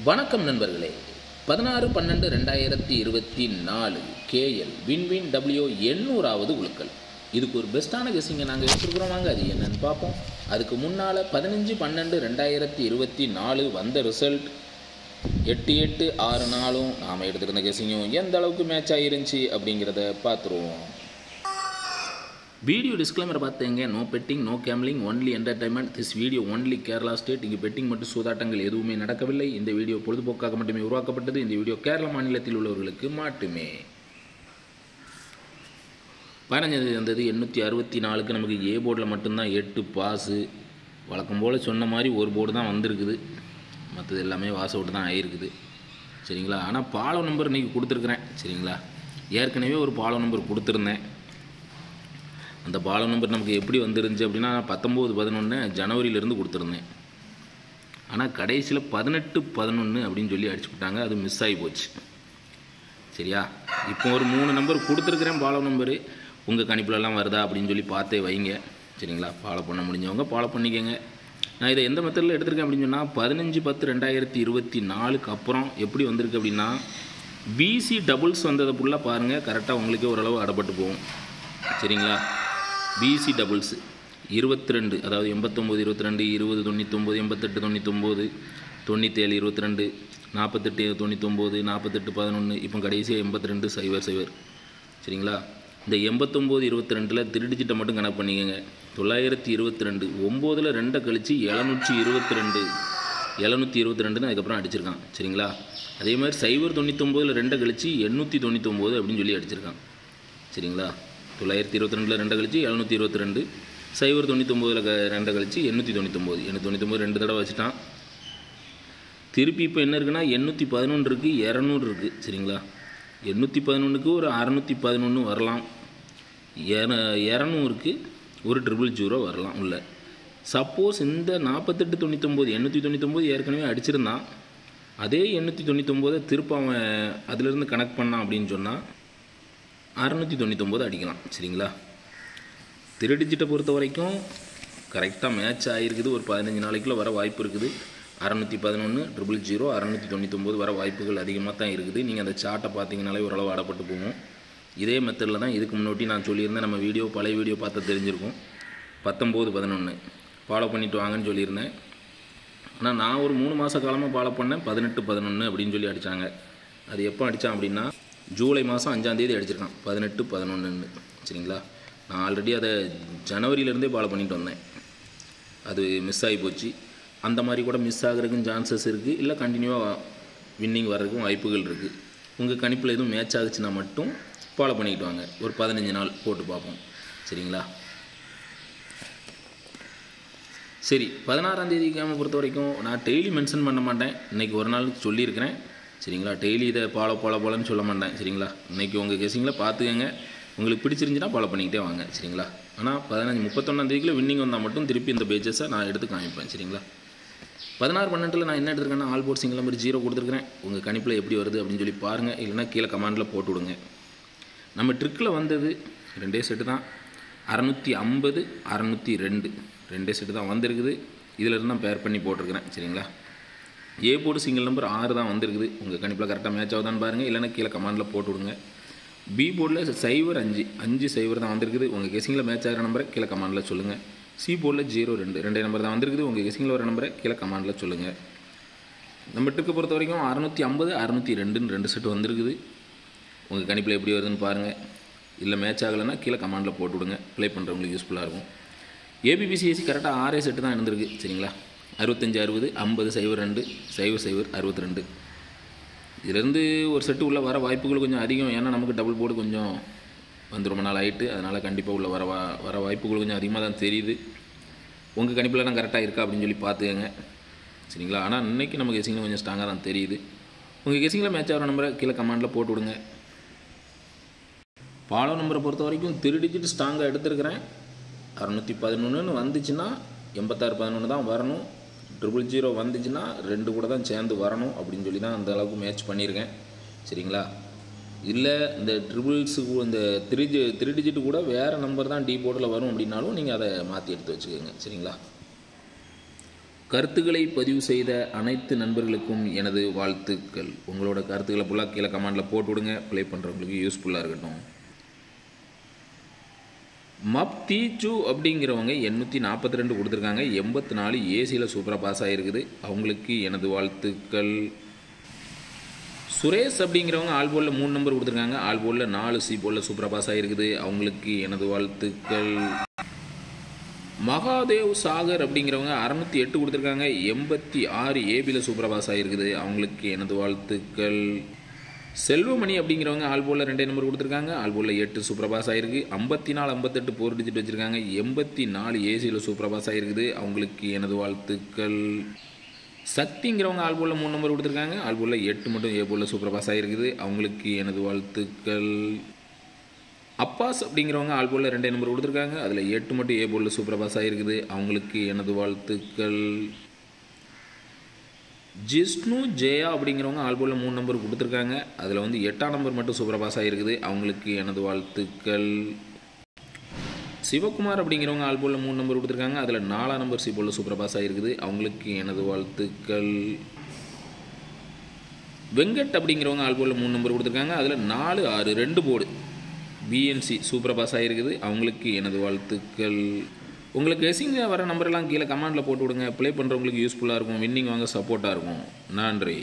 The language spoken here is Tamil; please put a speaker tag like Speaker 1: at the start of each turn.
Speaker 1: வணக்கம் நண்பர்களே. 16/12/2024 கேஎல் வின்வின் டபிள்யூ 800வது உழுக்கல். இதுக்கு ஒரு பெஸ்ட்டான கெஸ்ஸிங்கை நாங்கள் எடுத்துருக்குறோம். வாங்க அது என்னன்னு பார்ப்போம். அதுக்கு முன்னால் 15/12/2024 வந்த ரிசல்ட் 8864 நாம் எடுத்துருந்த கெஸ்ஸிங்கும் எந்த அளவுக்கு மேட்ச் ஆகிருந்துச்சி அப்படிங்கிறத பார்த்துருவோம். வீடியோ டிஸ்க்ளைமரை பார்த்தீங்க. No betting, no gambling, only entertainment. This video only Kerala state. இங்கே பெட்டிங் மற்றும் சூதாட்டங்கள் எதுவுமே நடக்கவில்லை. இந்த வீடியோ பொழுதுபோக்காக மட்டுமே உருவாக்கப்பட்டது. இந்த வீடியோ கேரளா மாநிலத்தில் உள்ளவர்களுக்கு மட்டுமே. 15 வந்தது 864க்கு நமக்கு ஏ போர்டில் மட்டும்தான் 8 பாஸு. வழக்கம் போல் சொன்ன மாதிரி ஒரு போர்டு தான் வந்திருக்குது. மற்றது எல்லாமே வாஸ் அவுட் தான் ஆகிருக்குது. சரிங்களா. ஆனால் பாலோ நம்பர் இன்றைக்கி கொடுத்துருக்குறேன். சரிங்களா. ஏற்கனவே ஒரு பாலோ நம்பர் கொடுத்துருந்தேன். அந்த பாலோ நம்பர் நமக்கு எப்படி வந்துருந்துச்சு அப்படின்னா 19/11 ஜனவரியிலேருந்து கொடுத்துருந்தேன். ஆனால் கடைசியில் 18/11 அப்படின்னு சொல்லி அடிச்சு விட்டாங்க. அது மிஸ் ஆகி போச்சு. சரியா. இப்போ ஒரு 3 நம்பர் கொடுத்துருக்குறேன் பாலோ நம்பரு. உங்கள் கணிப்புலலாம் வருதா அப்படின்னு சொல்லி பார்த்தே வைங்க. சரிங்களா. ஃபாலோ பண்ண முடிஞ்சவங்க ஃபாலோ பண்ணிக்கோங்க. நான் இதை எந்த மெத்தடில் எடுத்திருக்கேன் அப்படின்னு சொன்னால் 15/10/2024க்கு அப்புறம் எப்படி வந்திருக்கு அப்படின்னா பிசி டபுள்ஸ் வந்ததை ஃபுல்லாக பாருங்கள். கரெக்டாக உங்களுக்கே ஓரளவு அடப்பட்டு போகும். சரிங்களா. பிசி டபுள்ஸ் 22, அதாவது 89 22 20 99 88 99 97 22 48 99 48 11 இப்போ கடைசியாக 82 0 0. சரிங்களா. இந்த 89 22ல் 3 டிஜிட்டை மட்டும் கணக்கு பண்ணிக்கோங்க. 922 9ல் 2 கழிச்சு 722 722 அதுக்கப்புறம் அடிச்சிருக்கான். சரிங்களா. அதே மாதிரி 099ல் 2 கழிச்சு 899 அப்படின்னு சொல்லி அடிச்சிருக்கான். சரிங்களா. 922ல் 2 கழிச்சு 722 099ல் 2 கழிச்சு 899 899 2 தடவை வச்சுட்டான். திருப்பி இப்போ என்ன இருக்குன்னா 811 இருக்குது, 200 இருக்குது. சரிங்களா. 811க்கு ஒரு 611 வரலாம், 200க்கு ஒரு 000 வரலாம் உள்ள. சப்போஸ் இந்த 4899 899 ஏற்கனவே அடிச்சிருந்தான். அதே 899 திருப்ப அவன் அதிலிருந்து கனெக்ட் பண்ணான் அப்படின்னு சொன்னால் 699 அடிக்கலாம். சரிங்களா. 3 டிஜிட்டை பொறுத்த வரைக்கும் கரெக்டாக மேட்ச் ஆகிருக்குது. ஒரு 15 நாளைக்குள்ளே வர வாய்ப்பு இருக்குது. 611 000 699 வர வாய்ப்புகள் அதிகமாக தான் இருக்குது. நீங்கள் அந்த சார்ட்டை பார்த்தீங்கனாலே ஓரளவு அடப்பட்டு போகும். இதே மெத்தடில் தான் இதுக்கு முன்னாடி நான் சொல்லியிருந்தேன். நம்ம வீடியோ பழைய வீடியோ பார்த்தா தெரிஞ்சிருக்கும். 19/11 ஃபாலோ பண்ணிவிட்டு வாங்கன்னு சொல்லியிருந்தேன். ஆனால் நான் ஒரு 3 மாத காலமாக ஃபாலோ பண்ணேன். 18/11 அப்படின்னு சொல்லி அடித்தாங்க. அது எப்போ அடித்தான் அப்படின்னா ஜூலை மாதம் 5ஆம் தேதி அடிச்சிருக்கான் 18/11. சரிங்களா. நான் ஆல்ரெடி அதை ஜனவரியிலேருந்தே ஃபாலோ பண்ணிட்டு வந்தேன். அது மிஸ் ஆகி போச்சு. அந்த மாதிரி கூட மிஸ் ஆகிறதுக்கும் சான்சஸ் இருக்குது. இல்லை கண்டினியூவாக வின்னிங் வர்றதுக்கும் வாய்ப்புகள் இருக்குது. உங்கள் கணிப்பில் எதுவும் மேட்ச் ஆகுச்சுன்னா மட்டும் ஃபாலோ பண்ணிக்கிட்டு வாங்க. ஒரு 15 நாள் போட்டு பார்ப்போம். சரிங்களா. சரி. 16ஆம் தேதி கேமை பொறுத்த வரைக்கும் நான் டெய்லி மென்ஷன் பண்ண மாட்டேன். இன்றைக்கி ஒரு நாள் சொல்லியிருக்கிறேன். சரிங்களா. டெய்லி இதை போலன்னு சொல்ல மாட்டேன். சரிங்களா. இன்றைக்கி உங்கள் கெஸ்ஸிங்கில் பார்த்துக்கங்க. உங்களுக்கு பிடிச்சிருந்துச்சுன்னா ஃபாலோ பண்ணிக்கிட்டே வாங்க. சரிங்களா. ஆனால் 31ஆம் தேதிக்குள்ள வின்னிங் வந்தால் மட்டும் திருப்பி இந்த பேஜஸை நான் எடுத்து காமிப்பேன். சரிங்களா. 16/12 நான் என்ன எடுத்துருக்கேன்னா ஆல் போர்ட் சிங்கிள் நம்பர் 0 கொடுத்துருக்குறேன். உங்கள் கணிப்பில் எப்படி வருது அப்படின்னு சொல்லி பாருங்கள். இல்லைனா கீழே கமெண்டில் போட்டு விடுங்க. நம்ம ட்ரிக்கில் வந்தது 2 செட்டு தான். 650 602 2 செட்டு தான் வந்திருக்குது. இதிலேருந்து தான் பேர் பண்ணி போட்டிருக்கிறேன். சரிங்களா. ஏ போர்டு சிங்கிள் நம்பர் 6 தான் வந்திருக்குது. உங்கள் கணிப்பில் கரெக்டாக மேட்ச் ஆகுதான்னு பாருங்கள். இல்லைனா கீழே கமெண்டில் போட்டு விடுங்க. பி போர்டில் 0 5 5 0 தான் வந்திருக்குது. உங்கள் கெஸ்ஸிங்கில் மேட்ச் ஆகிற நம்பரை கீழே கமெண்டில் சொல்லுங்கள். சி போர்டில் 0 2 2 நம்பர் தான் வந்திருக்குது. உங்கள் கெஸ்ஸிங்கில் வர நம்பரை கீழே கமெண்டில் சொல்லுங்கள். நம்ம ட்ரிக்கை பொறுத்த வரைக்கும் 650 602 2 செட்டு வந்திருக்குது. உங்கள் கணிப்பில் எப்படி வருதுன்னு பாருங்கள். இல்லை மேட்ச் ஆகலைன்னா கீழே கமெண்டில் போட்டு விடுங்க. ப்ளே பண்ணுறவங்களுக்கு யூஸ்ஃபுல்லாக இருக்கும். ஏபிபிசிஎஸ்சி கரெக்டாக 6 செட்டு தான் இருந்திருக்கு. சரிங்களா. 65 60 50 02 0 0 62 இதிலேருந்து ஒரு செட்டு உள்ளே வர வாய்ப்புகள் கொஞ்சம் அதிகம். ஏன்னா நமக்கு டபுள் போர்டு கொஞ்சம் வந்து ரொம்ப நாள் ஆகிட்டு. அதனால் கண்டிப்பாக உள்ள வர வாய்ப்புகள் கொஞ்சம் அதிகமாக தான் தெரியுது. உங்கள் கணிப்பில் தான் கரெக்டாக இருக்கா அப்படின்னு சொல்லி பார்த்துக்கங்க. சரிங்களா. ஆனால் இன்றைக்கி நமக்கு கெஸ்ஸிங்கில் கொஞ்சம் ஸ்ட்ராங்காக தான் தெரியுது. உங்கள் கெஸ்ஸிங்கில் மேட்ச் ஆகிற நம்பரை கீழே கமெண்டில் போட்டு விடுங்க. ஃபாலோ நம்பரை பொறுத்த வரைக்கும் 3 டிஜிட் ஸ்ட்ராங்காக எடுத்துருக்கிறேன். 611 வந்துச்சுன்னா 8611 தான் வரணும். 000 வந்துச்சுன்னா 2 கூட தான் சேர்ந்து வரணும் அப்படின்னு சொல்லி தான் அந்த அளவுக்கு மேட்ச் பண்ணியிருக்கேன். சரிங்களா. இல்லை இந்த ட்ரிபிள்ஸுக்கு இந்த 3 டிஜிட்டு கூட வேறு நம்பர் தான் டி போர்டில் வரும் அப்படின்னாலும் நீங்கள் அதை மாற்றி எடுத்து வச்சுக்கோங்க. சரிங்களா. கருத்துக்களை பதிவு செய்த அனைத்து நண்பர்களுக்கும் எனது வாழ்த்துக்கள். உங்களோட கருத்துக்களை ஃபுல்லாக கீழே கமெண்டில் போட்டு விடுங்க. ப்ளே பண்ணுறவங்களுக்கு யூஸ்ஃபுல்லாக இருக்கட்டும். மப்தீச்சு அப்படிங்கிறவங்க 842 கொடுத்துருக்காங்க. 84 ஏசியில் சூப்பராக பாஸ் ஆகிருக்குது. அவங்களுக்கு எனது வாழ்த்துக்கள். சுரேஷ் அப்படிங்கிறவங்க ஆல் போலில் 3 நம்பர் கொடுத்துருக்காங்க. ஆல் போலில் 4 சி போலில் சூப்பராக பாஸ் ஆகிருக்குது. அவங்களுக்கு எனது வாழ்த்துக்கள். மகாதேவ் சாகர் அப்படிங்கிறவங்க 608 கொடுத்துருக்காங்க. 86 ஏபியில் சூப்பராக பாஸ் ஆகிருக்குது. அவங்களுக்கு எனது வாழ்த்துக்கள். செல்வமணி அப்படிங்கிறவங்க ஆல் போலில் 2 நம்பர் கொடுத்துருக்காங்க. ஆல் போலில் 8 சூப்பராக பாஸ் ஆகிருக்கு. 54 58 4 டிஜிட் வச்சுருக்காங்க. 84 ஏசியில் சூப்பராக பாஸ் ஆகிருக்குது. அவங்களுக்கு எனது வாழ்த்துக்கள். சக்திங்கிறவங்க ஆல் போலில் 3 நம்பர் கொடுத்துருக்காங்க. ஆல் போலில் 8 மட்டும் ஏ போலில் சூப்பராக பாஸ் ஆகிருக்குது. அவங்களுக்கு எனது வாழ்த்துக்கள். அப்பாஸ் அப்படிங்கிறவங்க ஆல் போலில் 2 நம்பர் கொடுத்துருக்காங்க. அதில் 8 மட்டும் ஏ போலில் சூப்பராக பாஸ் ஆகிருக்குது. அவங்களுக்கு எனது வாழ்த்துக்கள். ஜிஷ்ணு ஜெயா அப்படிங்கிறவங்க ஆல் போலில் 3 நம்பர் கொடுத்துருக்காங்க. அதில் 8ஆம் நம்பர் மட்டும் சூப்பராக பாஸ் ஆகிருக்குது. அவங்களுக்கு எனது வாழ்த்துக்கள். சிவகுமார் அப்படிங்கிறவங்க ஆல் போலில் 3 நம்பர் கொடுத்துருக்காங்க. அதில் 4ஆம் நம்பர் சி போலில் சூப்பராக பாஸ் ஆகிருக்குது. அவங்களுக்கு எனது வாழ்த்துக்கள். வெங்கட் அப்படிங்கிறவங்க ஆல் போலில் 3 நம்பர் கொடுத்துருக்காங்க. அதில் 4 6 2 போர்டு பிஎன்சி சூப்பராக பாஸ் ஆகிருக்குது. அவங்களுக்கு எனது வாழ்த்துக்கள். உங்களுக்கு கெஸிங்க வர நம்பரெல்லாம் கீழே கமெண்டில் போட்டு விடுங்க. ப்ளே பண்ணுறவங்களுக்கு யூஸ்ஃபுல்லாக இருக்கும். வின்னிங் வாங்க சப்போர்ட்டாக இருக்கும். நன்றி.